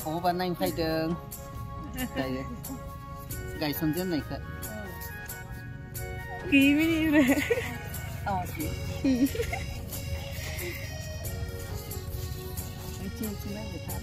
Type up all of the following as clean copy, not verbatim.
Hoba nang phải đường gầy xong dưới này cơ ký mới đi về chiên chiên người ta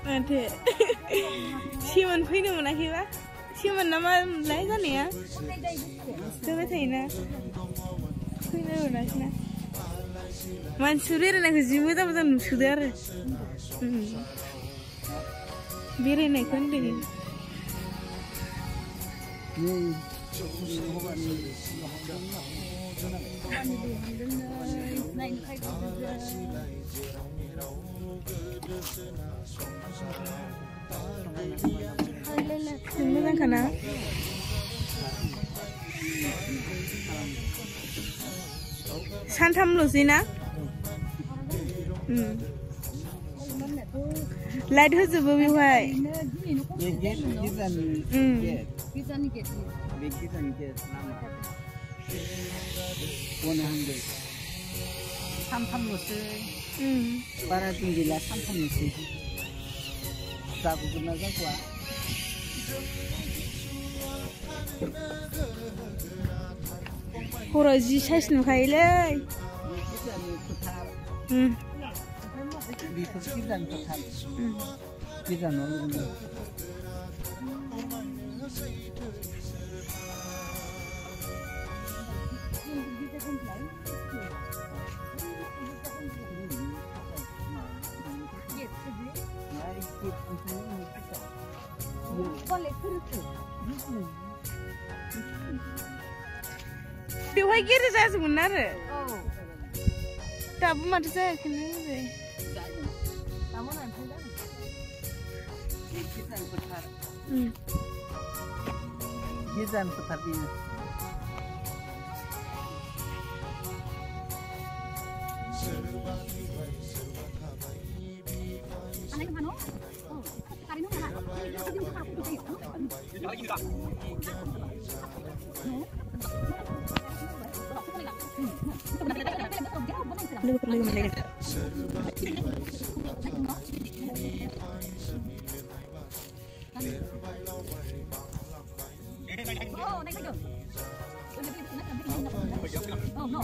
Nanti siman fino mana kira siman nama lain kan ya coba tanya fino mana sih na man sudah nak jimu tapi tak sudah biar nak kondi Beneran kana? Santamlusina? Light hojubo biwai. Santamlusi. Para tinggilah santamlusi. Sabu guna zakwa. Horoji size nukailai. Biwai kiri saya sebenarnya. Tapi mati saya kena ni. Kamu nanti dah. Gizan putar dia. Anak mana? Oh, kali ni mana? Oh, naik saja. Oh, no.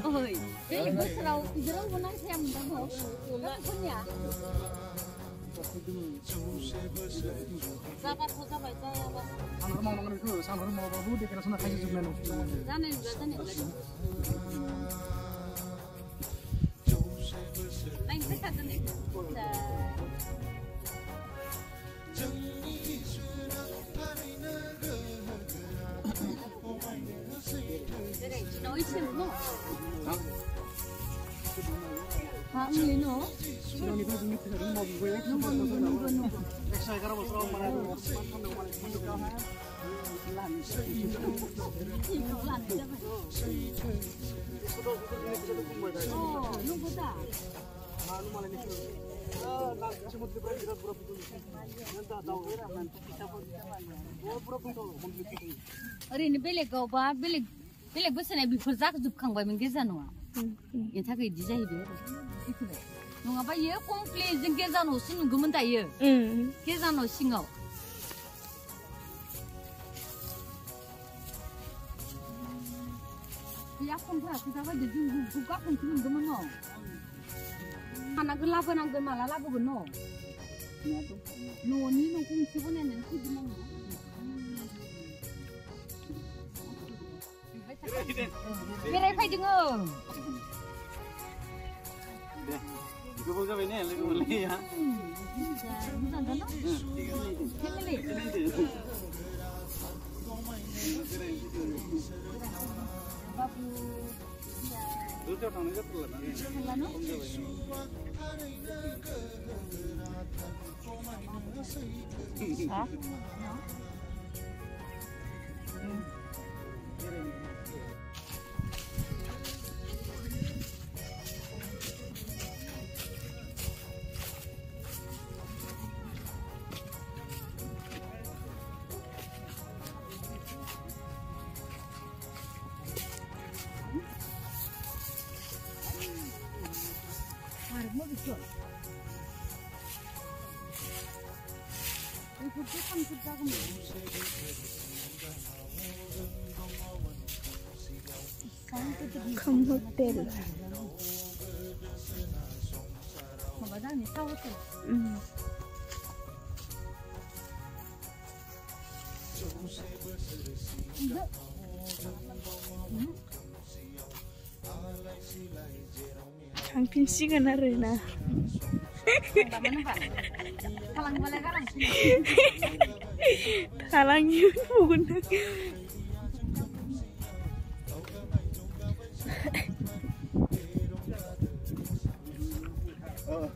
Ôi, cái bữa sau thì nó muốn nói xem mình đang hổ, các con nhà. Ra bắt ra vậy ra bắt. Sang mau makan itu, sang mau baru dia kena sana kasih juga nu. Zanen juga. Lain kita tu ni. Nói xem nó. Hả, người nó. Sudah ni pun kita mau buat. Saya kalau mau mana tu, manduk kau mana? Oh, nunggu dah. Hari ini beleg kau bah, beleg besar ni bifurjak jupkang bay menggezano. Yang tak kau dijai dia. Nunggu apa ye? Komplit jenggezano sini gementai ye. Gezano singau. Ya kontraksi ta bayi jung buka kunci nunggu no. Anak gelap nanggung malah labu no. No ni no kunci pun yang nanti di mana? Mirai pai dengar. Itu bukan ini, lagi boleh ya. Bukan kan? Harusnya betul. Itu kan kita kan. Không hotel. Mà ra thì sau thôi. Hampir sih kan arena. Mana Pak? Kalang balik kalang. Kalang yun bukan. Oh.